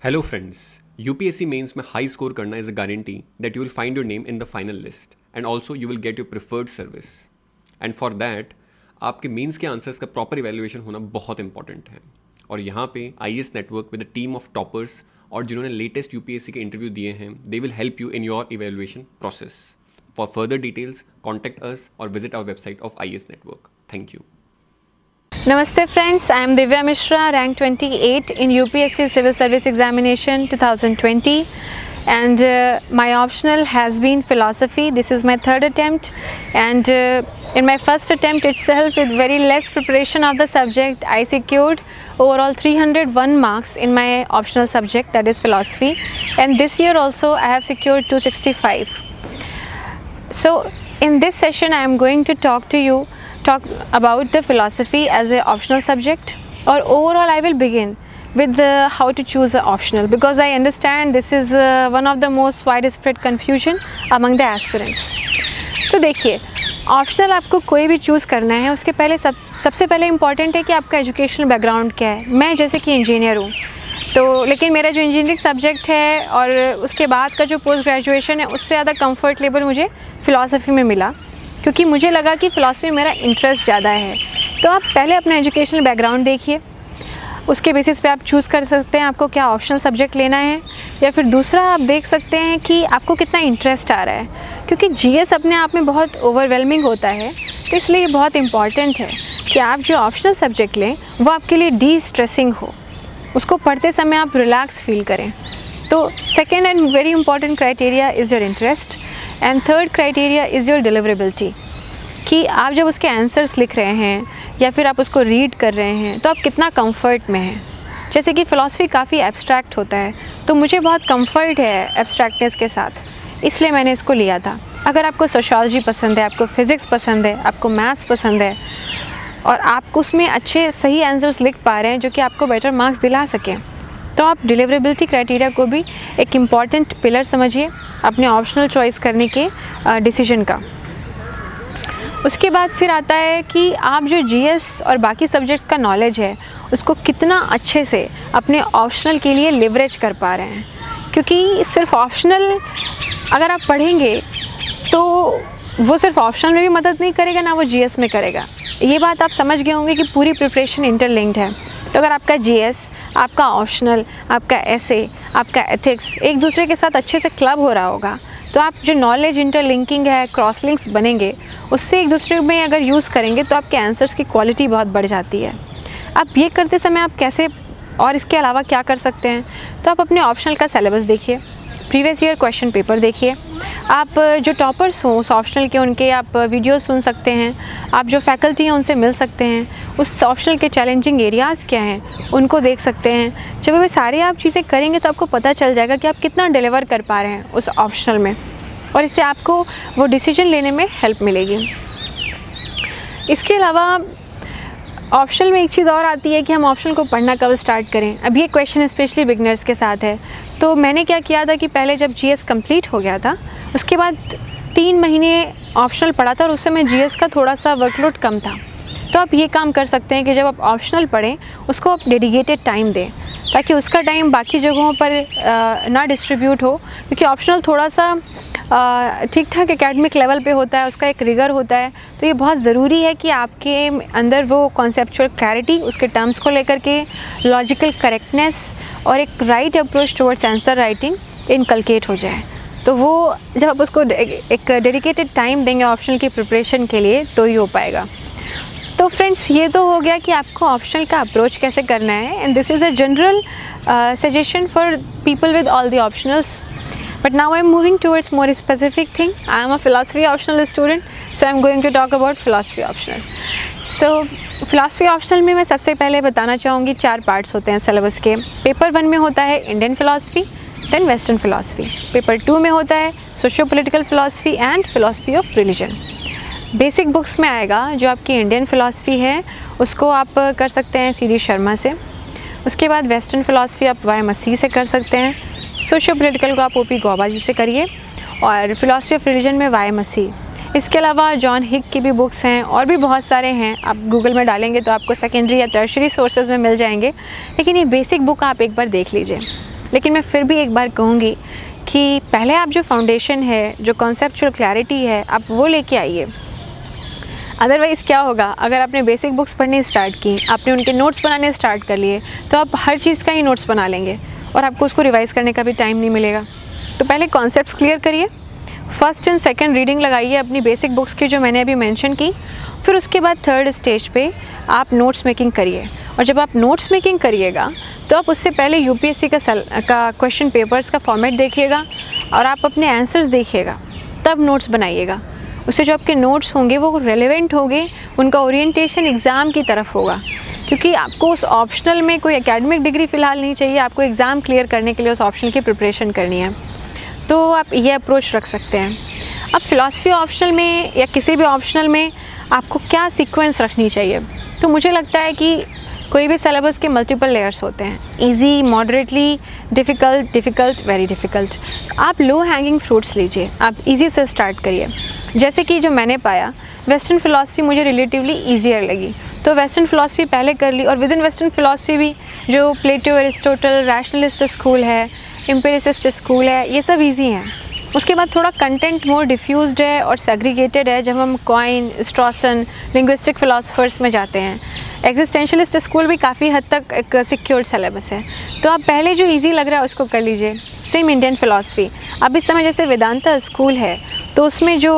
Hello friends, UPSC mains में high score करना is a guarantee that you will find your name in the final list and also you will get your preferred service. And for that, आपके mains के answers का proper evaluation होना बहुत important है. और यहाँ पे IAS network with a team of toppers और जिन्होंने लेटेस्ट UPSC के इंटरव्यू दिए हैं, they will help you in your evaluation process. For further details contact us और visit our website of IAS network. Thank you. Namaste friends, I am Divya Mishra, rank 28 in UPSC Civil Service Examination 2020 and my optional has been philosophy. This is my third attempt and in my first attempt itself with very less preparation of the subject I secured overall 301 marks in my optional subject, that is philosophy, and this year also I have secured 265. So in this session I am going to talk about the philosophy as an optional subject, or overall I will begin with how to choose an optional, because I understand this is one of the most widespread confusion among the aspirants. तो देखिए, optional आपको कोई भी choose करना है उसके पहले सबसे पहले इम्पॉर्टेंट है कि आपका एजुकेशनल बैकग्राउंड क्या है. मैं जैसे कि इंजीनियर हूँ, तो लेकिन मेरा जो इंजीनियरिंग सब्जेक्ट है और उसके बाद का जो पोस्ट ग्रेजुएशन है उससे ज़्यादा कंफर्ट लेवल मुझे फ़िलासफ़ी में मिला, क्योंकि मुझे लगा कि फ़िलासफ़ी में मेरा इंटरेस्ट ज़्यादा है. तो आप पहले अपना एजुकेशनल बैकग्राउंड देखिए, उसके बेसिस पे आप चूज़ कर सकते हैं आपको क्या ऑप्शनल सब्जेक्ट लेना है. या फिर दूसरा आप देख सकते हैं कि आपको कितना इंटरेस्ट आ रहा है, क्योंकि जीएस अपने आप में बहुत ओवरवेलमिंग होता है. तो इसलिए ये बहुत इंपॉर्टेंट है कि आप जो ऑप्शनल सब्जेक्ट लें वो आपके लिए डी स्ट्रेसिंग हो, उसको पढ़ते समय आप रिलैक्स फील करें. तो second and very important criteria is your interest and third criteria is your deliverability, कि आप जब उसके आंसर्स लिख रहे हैं या फिर आप उसको रीड कर रहे हैं तो आप कितना कंफर्ट में हैं. जैसे कि फ़िलासफ़ी काफ़ी एब्स्ट्रैक्ट होता है, तो मुझे बहुत कंफर्ट है एब्स्ट्रैक्टनेस के साथ, इसलिए मैंने इसको लिया था. अगर आपको सोशियोलॉजी पसंद है, आपको फ़िज़िक्स पसंद है, आपको मैथ्स पसंद है और आप उसमें अच्छे सही आंसर्स लिख पा रहे हैं जो कि आपको बेटर मार्क्स दिला सकें, तो आप डिलीवरेबिलिटी क्राइटेरिया को भी एक इम्पॉर्टेंट पिलर समझिए अपने ऑप्शनल चॉइस करने के डिसीजन का. उसके बाद फिर आता है कि आप जो जीएस और बाकी सब्जेक्ट्स का नॉलेज है उसको कितना अच्छे से अपने ऑप्शनल के लिए लिवरेज कर पा रहे हैं. क्योंकि सिर्फ ऑप्शनल अगर आप पढ़ेंगे तो वो सिर्फ ऑप्शनल में भी मदद नहीं करेगा, ना वो जीएस में करेगा. ये बात आप समझ गए होंगे कि पूरी प्रिपरेशन इंटरलिंक्ड है. तो अगर आपका जीएस, आपका ऑप्शनल, आपका एसए, आपका एथिक्स एक दूसरे के साथ अच्छे से क्लब हो रहा होगा, तो आप जो नॉलेज इंटरलिंकिंग है, क्रॉस लिंक्स बनेंगे, उससे एक दूसरे में अगर यूज़ करेंगे तो आपके आंसर्स की क्वालिटी बहुत बढ़ जाती है. आप ये करते समय आप कैसे और इसके अलावा क्या कर सकते हैं, तो आप अपने ऑप्शनल का सिलेबस देखिए, प्रीवियस ईयर क्वेश्चन पेपर देखिए, आप जो टॉपर्स हों उस ऑप्शनल के उनके आप वीडियोस सुन सकते हैं, आप जो फैकल्टी हैं उनसे मिल सकते हैं, उस ऑप्शनल के चैलेंजिंग एरियाज़ क्या हैं उनको देख सकते हैं. जब वे सारी आप चीज़ें करेंगे तो आपको पता चल जाएगा कि आप कितना डिलीवर कर पा रहे हैं उस ऑप्शनल में, और इससे आपको वो डिसीजन लेने में हेल्प मिलेगी. इसके अलावा ऑप्शनल में एक चीज़ और आती है कि हम ऑप्शनल को पढ़ना कब स्टार्ट करें. अब ये क्वेश्चन स्पेशली बिगनर्स के साथ है. तो मैंने क्या किया था कि पहले जब जीएस कंप्लीट हो गया था उसके बाद 3 महीने ऑप्शनल पढ़ा था और उस समय जीएस का थोड़ा सा वर्कलोड कम था. तो आप ये काम कर सकते हैं कि जब आप ऑप्शनल पढ़ें उसको आप डेडिकेटेड टाइम दें, ताकि उसका टाइम बाकी जगहों पर ना डिस्ट्रीब्यूट हो, क्योंकि ऑप्शनल थोड़ा सा ठीक ठाक एकेडमिक लेवल पे होता है, उसका एक रिगर होता है. तो ये बहुत ज़रूरी है कि आपके अंदर वो कॉन्सेप्चुअल क्लैरिटी, उसके टर्म्स को लेकर के लॉजिकल करेक्टनेस और एक right approach towards answer writing inculcate हो जाए. तो वो जब आप उसको एक डेडिकेटेड टाइम देंगे ऑप्शनल की प्रिपरेशन के लिए तो ही हो पाएगा. तो फ्रेंड्स, ये तो हो गया कि आपको ऑप्शनल का अप्रोच कैसे करना है, and this is a general suggestion for people with all the optionals. But now I am moving towards more specific thing. I am a philosophy optional student, so I am going to talk about philosophy optional. So philosophy optional में मैं सबसे पहले बताना चाहूँगी 4 parts होते हैं syllabus के. Paper 1 में होता है Indian philosophy, then western philosophy. Paper 2 में होता है socio political philosophy and philosophy of religion. Basic books में आएगा जो आपकी इंडियन फिलासफी है उसको आप कर सकते हैं CD शर्मा से. उसके बाद वेस्टर्न फिलासफी आप वाई मसीह से कर सकते हैं. सोशियो पॉलिटिकल को आप OP गौबा जी से करिए, और फिलासफी ऑफ रिलीजन में वाई मसीह. इसके अलावा जॉन हिक की भी बुक्स हैं और भी बहुत सारे हैं. आप गूगल में डालेंगे तो आपको सेकेंडरी या टर्शरी सोर्सेज में मिल जाएंगे, लेकिन ये बेसिक बुक आप एक बार देख लीजिए. लेकिन मैं फिर भी एक बार कहूँगी कि पहले आप जो फाउंडेशन है, जो कॉन्सेप्चुअल क्लैरिटी है, आप वो लेके आइए। अदरवाइज़ क्या होगा, अगर आपने बेसिक बुक्स पढ़नी स्टार्ट की, आपने उनके नोट्स बनाने स्टार्ट कर लिए, तो आप हर चीज़ का ही नोट्स बना लेंगे और आपको उसको रिवाइज़ करने का भी टाइम नहीं मिलेगा। तो पहले कॉन्सेप्ट्स क्लियर करिए, फर्स्ट एंड सेकंड रीडिंग लगाइए अपनी बेसिक बुक्स की जो मैंने अभी मेंशन की, फिर उसके बाद थर्ड स्टेज पे आप नोट्स मेकिंग करिए। और जब आप नोट्स मेकिंग करिएगा तो आप उससे पहले यूपीएससी का क्वेश्चन पेपर्स का फॉर्मेट देखिएगा और आप अपने आंसर्स देखिएगा, तब नोट्स बनाइएगा। उससे जो आपके नोट्स होंगे वो रेलेवेंट होंगे, उनका ओरिएंटेशन एग्ज़ाम की तरफ होगा, क्योंकि आपको उस ऑप्शनल में कोई एकेडमिक डिग्री फ़िलहाल नहीं चाहिए, आपको एग्ज़ाम क्लियर करने के लिए उस ऑप्शनल की प्रिपरेशन करनी है। तो आप ये अप्रोच रख सकते हैं। अब फ़िलासफ़ी ऑप्शनल में या किसी भी ऑप्शनल में आपको क्या सीक्वेंस रखनी चाहिए, तो मुझे लगता है कि कोई भी सिलेबस के मल्टीपल लेयर्स होते हैं, easy, moderately, difficult, very difficult. आप लो हैंगिंग फ्रूट्स लीजिए, आप इजी से स्टार्ट करिए। जैसे कि जो मैंने पाया, वेस्टर्न फ़िलासफ़ी मुझे रिलेटिवली ईजियर लगी, तो वेस्टर्न फ़िलासफ़ी पहले कर ली। और विद इन वेस्टर्न फ़िलासफ़ी भी जो प्लेटो, एरिस्टोटल, रैशनलिस्ट स्कूल है, एम्पिरिसिस्ट स्कूल है, ये सब ईजी हैं। उसके बाद थोड़ा कंटेंट मोर डिफ्यूज्ड है और सेग्रीगेटेड है जब हम क्वाइन, स्ट्रॉसन, लिंग्विस्टिक फ़िलासफ़र्स में जाते हैं। एग्जिस्टेंशलिस्ट स्कूल भी काफ़ी हद तक एक सिक्योर्ड सिलेबस है, तो आप पहले जो इजी लग रहा है उसको कर लीजिए। सेम इंडियन फ़िलासफ़ी, अब इस समय जैसे वेदांता स्कूल है, तो उसमें जो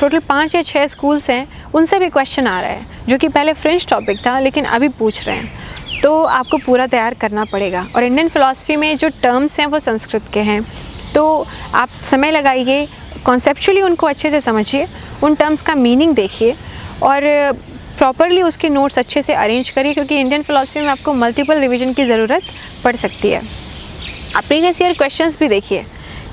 टोटल 5 या 6 स्कूल्स हैं, उनसे भी क्वेश्चन आ रहा है, जो कि पहले फ्रेंच टॉपिक था लेकिन अभी पूछ रहे हैं, तो आपको पूरा तैयार करना पड़ेगा। और इंडियन फ़िलासफ़ी में जो टर्म्स हैं वो संस्कृत के हैं, तो आप समय लगाइए, कॉन्सेप्चुअली उनको अच्छे से समझिए, उन टर्म्स का मीनिंग देखिए और प्रॉपरली उसके नोट्स अच्छे से अरेंज करिए, क्योंकि इंडियन फ़िलासफ़ी में आपको मल्टीपल रिवीजन की ज़रूरत पड़ सकती है। आप प्रीवियस ईयर क्वेश्चंस भी देखिए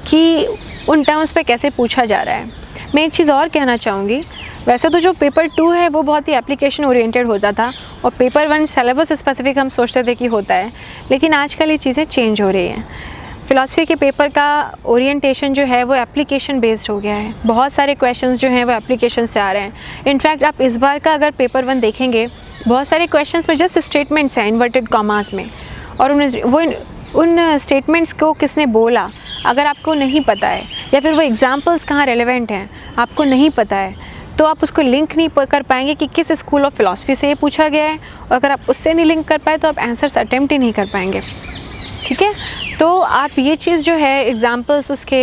कि उन टर्म्स पे कैसे पूछा जा रहा है। मैं एक चीज़ और कहना चाहूँगी, वैसे तो जो पेपर 2 है वो बहुत ही एप्लीकेशन ओरिएंटेड होता था और पेपर 1 सिलेबस स्पेसिफिक हम सोचते थे कि होता है, लेकिन आजकल ये चीज़ें चेंज हो रही हैं। फ़िलासफ़ी के पेपर का ओरिएंटेशन जो है वो एप्लीकेशन बेस्ड हो गया है, बहुत सारे क्वेश्चंस जो हैं वो एप्लीकेशन से आ रहे हैं। इनफैक्ट आप इस बार का अगर पेपर 1 देखेंगे, बहुत सारे क्वेश्चंस में जस्ट स्टेटमेंट्स हैं इन्वर्टेड कॉमास में, और उन स्टेटमेंट्स को किसने बोला अगर आपको नहीं पता है, या फिर वो एग्जाम्पल्स कहाँ रेलेवेंट हैं आपको नहीं पता है, तो आप उसको लिंक नहीं कर पाएंगे कि किस स्कूल ऑफ फ़िलासफ़ी से ये पूछा गया है, और अगर आप उससे नहीं लिंक कर पाए तो आप आंसर्स अटेम्प्ट ही नहीं कर पाएंगे। ठीक है, तो आप ये चीज़ जो है एग्जाम्पल्स उसके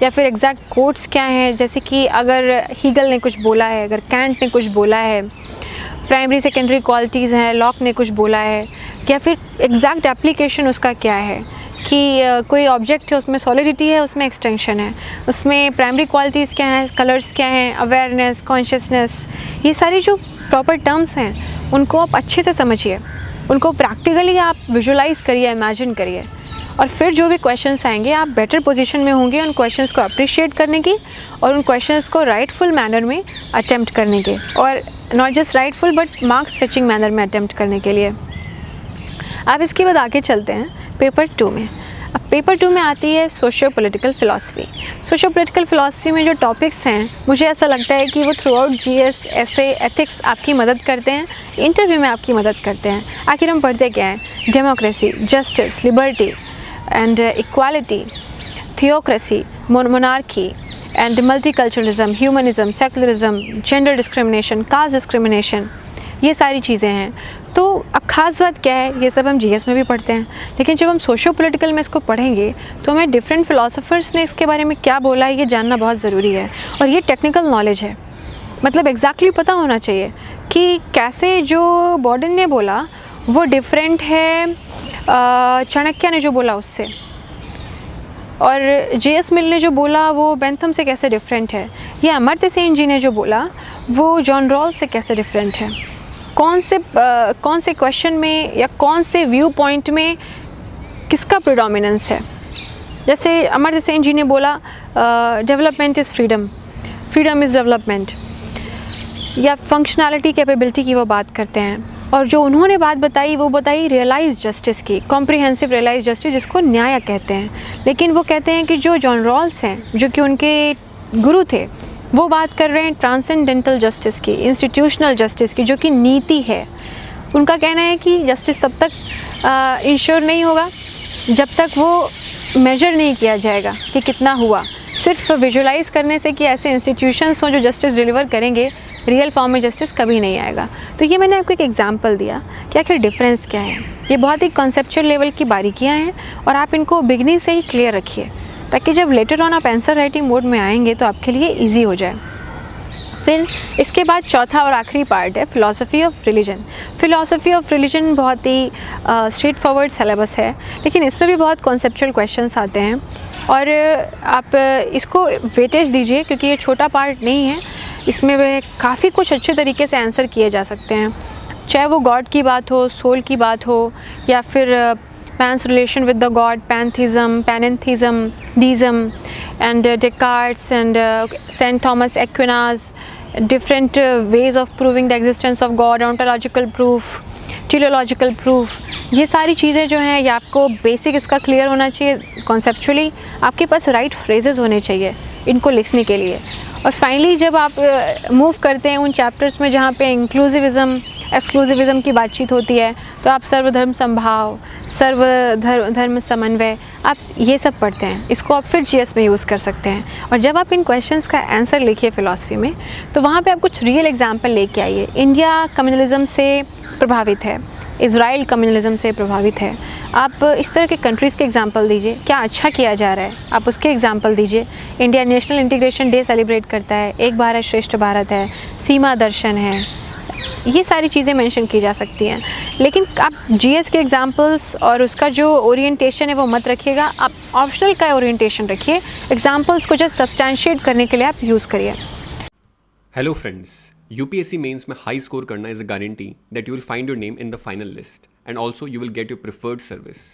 या फिर एग्जैक्ट कोट्स क्या हैं, जैसे कि अगर हीगल ने कुछ बोला है, अगर कैंट ने कुछ बोला है, प्राइमरी सेकेंडरी क्वालिटीज़ हैं, लॉक ने कुछ बोला है, या फिर एग्जैक्ट एप्लीकेशन उसका क्या है कि कोई ऑब्जेक्ट है उसमें सॉलिडिटी है, उसमें एक्सटेंशन है, उसमें प्राइमरी क्वालिटीज़ क्या हैं, कलर्स क्या हैं, अवेयरनेस, कॉन्शियसनेस, ये सारी जो प्रॉपर टर्म्स हैं उनको आप अच्छे से समझिए, उनको प्रैक्टिकली आप विजुलाइज़ करिए, इमेजिन करिए, और फिर जो भी क्वेश्चंस आएंगे आप बेटर पोजीशन में होंगे उन क्वेश्चंस को अप्रिशिएट करने की और उन क्वेश्चंस को राइटफुल मैनर में अटेम्प्ट करने के, और not just rightful but marks fetching manner में अटेम्प्ट करने के लिए। अब इसके बाद आगे चलते हैं पेपर 2 में। अब पेपर 2 में आती है socio political philosophy. Socio political philosophy में जो टॉपिक्स हैं, मुझे ऐसा लगता है कि वो throughout GS, SA, ethics आपकी मदद करते हैं, इंटरव्यू में आपकी मदद करते हैं। आखिर हम पढ़ते क्या हैं? Democracy, justice, liberty and equality, theocracy, monarchy and multiculturalism, humanism, secularism, gender discrimination, caste discrimination, ये सारी चीज़ें हैं। तो अब ख़ास बात क्या है, ये सब हम जीएस में भी पढ़ते हैं, लेकिन जब हम सोशियो पॉलिटिकल में इसको पढ़ेंगे तो हमें डिफरेंट फ़िलासफ़र्स ने इसके बारे में क्या बोला है ये जानना बहुत ज़रूरी है, और ये टेक्निकल नॉलेज है। मतलब एग्जैक्टली पता होना चाहिए कि कैसे जो बॉर्डन ने बोला वो डिफरेंट है चाणक्य ने जो बोला उससे, और जेएस मिल ने जो बोला वो बेंथम से कैसे डिफरेंट है, या अमर्त्य सेन जी ने जो बोला वो जॉन रॉल से कैसे डिफरेंट है, कौन से क्वेश्चन में या कौन से व्यू पॉइंट में किसका प्रिडोमिनेंस है। जैसे अमर्त्य सेन जी ने बोला development is freedom, freedom is development, या फंक्शनैलिटी कैपेबिलिटी की वो बात करते हैं, और जो उन्होंने बात बताई वो बताई रियलाइज जस्टिस की, कॉम्प्रिहेंसिव रियलाइज जस्टिस, जिसको न्याय कहते हैं। लेकिन वो कहते हैं कि जो जॉन रॉल्स हैं, जो कि उनके गुरु थे, वो बात कर रहे हैं ट्रांसेंडेंटल जस्टिस की, इंस्टीट्यूशनल जस्टिस की, जो कि नीति है। उनका कहना है कि जस्टिस तब तक इंश्योर नहीं होगा जब तक वो मेजर नहीं किया जाएगा कि कितना हुआ, सिर्फ विजुलाइज करने से कि ऐसे इंस्टीट्यूशंस हों जो जस्टिस डिलीवर करेंगे, रियल फॉर्म में जस्टिस कभी नहीं आएगा। तो ये मैंने आपको एक एग्जांपल दिया कि आखिर डिफरेंस क्या है। ये बहुत ही कॉन्सेप्चुअल लेवल की बारीकियां हैं और आप इनको बिगनिंग से ही क्लियर रखिए, ताकि जब लेटर ऑन आप आंसर राइटिंग मोड में आएंगे तो आपके लिए ईजी हो जाए। फिर इसके बाद चौथा और आखिरी पार्ट है philosophy of religion. Philosophy of religion बहुत ही स्ट्रेट फॉरवर्ड सिलेबस है, लेकिन इसमें भी बहुत कॉन्सेप्चुअल क्वेश्चंस आते हैं और आप इसको वेटेज दीजिए, क्योंकि ये छोटा पार्ट नहीं है, इसमें काफ़ी कुछ अच्छे तरीके से आंसर किए जा सकते हैं, चाहे वो गॉड की बात हो, सोल की बात हो, या फिर man's relation with the god, pantheism, panentheism, deism, and Descartes and St. Thomas Aquinas, different ways of proving the existence of God, ontological proof, teleological proof। ये सारी चीज़ें जो हैं ये आपको बेसिक इसका क्लियर होना चाहिए कॉन्सेप्चुअली, आपके पास राइट फ्रेजेस होने चाहिए इनको लिखने के लिए। और फाइनली जब आप मूव करते हैं उन चैप्टर्स में जहाँ पे इंक्लूसिविज़म एक्सक्लूसिविज़म की बातचीत होती है, तो आप सर्वधर्म समभाव, सर्वधर्म समन्वय, आप ये सब पढ़ते हैं, इसको आप फिर जीएस में यूज़ कर सकते हैं। और जब आप इन क्वेश्चंस का आंसर लिखिए फ़िलासफ़ी में, तो वहाँ पे आप कुछ रियल एग्जांपल लेके आइए। इंडिया कम्युनलिज़म से प्रभावित है, इज़राइल कम्युनलिज़म से प्रभावित है, आप इस तरह के कंट्रीज़ के एग्जांपल दीजिए, क्या अच्छा किया जा रहा है आप उसके एग्जांपल दीजिए। India national integration day celebrate करता है, एक भारत श्रेष्ठ भारत है, सीमा दर्शन है, ये सारी चीज़ें मेंशन की जा सकती हैं। लेकिन आप जीएस के एग्जांपल्स और उसका जो ओरिएंटेशन है वो मत रखिएगा, आप ऑप्शनल का ओरिएंटेशन रखिए, एग्जांपल्स को जस्ट सब्सटैंशिएट करने के लिए आप यूज़ करिए। हेलो फ्रेंड्स, यूपीएससी मेंस में हाई स्कोर करना is a guarantee that you will find your name in the final list and also you will get your preferred service.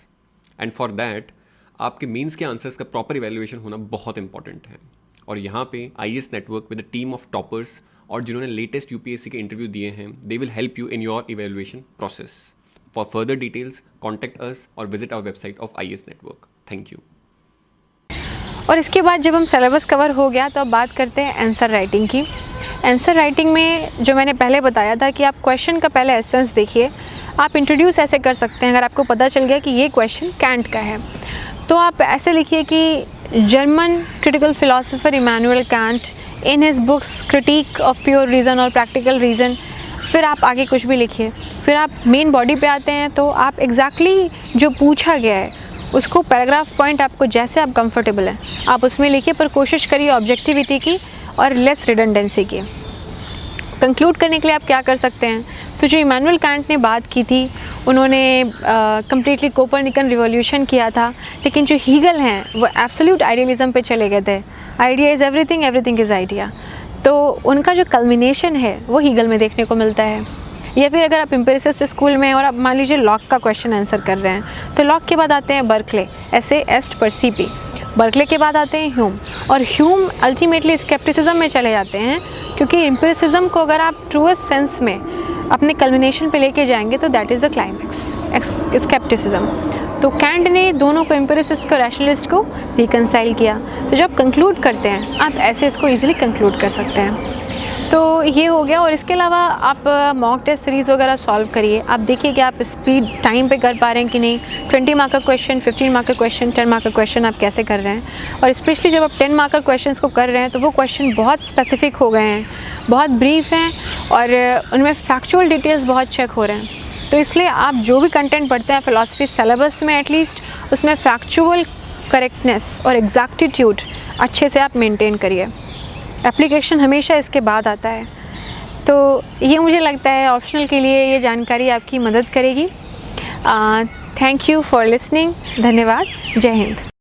And for that आपके mains के answers का proper evaluation होना बहुत important है। और यहाँ पे IAS network with a team of toppers और जिन्होंने लेटेस्ट यूपीएससी के इंटरव्यू दिए हैं, they will help you in your evaluation process. For further details contact us और visit our website of IAS network. Thank you. और इसके बाद जब हम सिलेबस कवर हो गया तो अब बात करते हैं आंसर राइटिंग की। आंसर राइटिंग में जो मैंने पहले बताया था कि आप क्वेश्चन का पहले एसेंस देखिए, आप इंट्रोड्यूस ऐसे कर सकते हैं। अगर आपको पता चल गया कि ये क्वेश्चन कैंट का है, तो आप ऐसे लिखिए कि German critical philosopher Immanuel Kant in his books critique of pure reason और प्रैक्टिकल रीज़न, फिर आप आगे कुछ भी लिखिए। फिर आप मेन बॉडी पे आते हैं, तो आप एग्जैक्टली जो पूछा गया है उसको पैराग्राफ पॉइंट आपको जैसे आप कंफर्टेबल हैं आप उसमें लिखिए, पर कोशिश करिए ऑब्जेक्टिविटी की और लेस रिडंडेंसी की। कंक्लूड करने के लिए आप क्या कर सकते हैं, तो जो इमैनुअल कैंट ने बात की थी, उन्होंने कम्प्लीटली कोपरनिकन रिवॉल्यूशन किया था, लेकिन जो हीगल हैं वो एब्सोल्यूट आइडियलिज्म पे चले गए थे। Idea is everything, everything is idea. तो उनका जो कल्मिनेशन है वो हीगल में देखने को मिलता है। या फिर अगर आप एम्पिरिसिस्ट स्कूल में और आप मान लीजिए लॉक का क्वेश्चन आंसर कर रहे हैं, तो लॉक के बाद आते हैं बर्कले, ऐसे एस्ट पर सीपी। बर्कले के बाद आते हैं ह्यूम, और ह्यूम अल्टीमेटली स्केप्टिसिज्म में चले जाते हैं, क्योंकि एम्पिरिसिज्म को अगर आप ट्रूएस्ट सेंस में अपने कल्मिनेशन पे लेके जाएंगे तो that is the climax, scepticism. तो कैंट ने दोनों को, एम्पिरिसिस्ट को, रैशनलिस्ट को रिकनसाइल किया। तो जब कंक्लूड करते हैं आप ऐसे इसको ईजिली कंक्लूड कर सकते हैं। तो ये हो गया। और इसके अलावा आप मॉक टेस्ट सीरीज़ वगैरह सॉल्व करिए, आप देखिए कि आप स्पीड टाइम पे कर पा रहे हैं कि नहीं। 20 मार्क का क्वेश्चन, 15 मार्क का क्वेश्चन, 10 मार्क का क्वेश्चन आप कैसे कर रहे हैं। और स्पेशली जब आप 10 मार्क का क्वेश्चन को कर रहे हैं तो वो क्वेश्चन बहुत स्पेसिफिक हो गए हैं, बहुत ब्रीफ हैं और उनमें फैक्चुअल डिटेल्स बहुत चेक हो रहे हैं। तो इसलिए आप जो भी कंटेंट पढ़ते हैं फ़िलासफ़ी सिलेबस में, एटलीस्ट उसमें फैक्चुअल करेक्टनेस और एग्जैक्टिट्यूड अच्छे से आप मेंटेन करिए। एप्लीकेशन हमेशा इसके बाद आता है। तो ये मुझे लगता है ऑप्शनल के लिए ये जानकारी आपकी मदद करेगी। Thank you for listening. धन्यवाद। जय हिंद।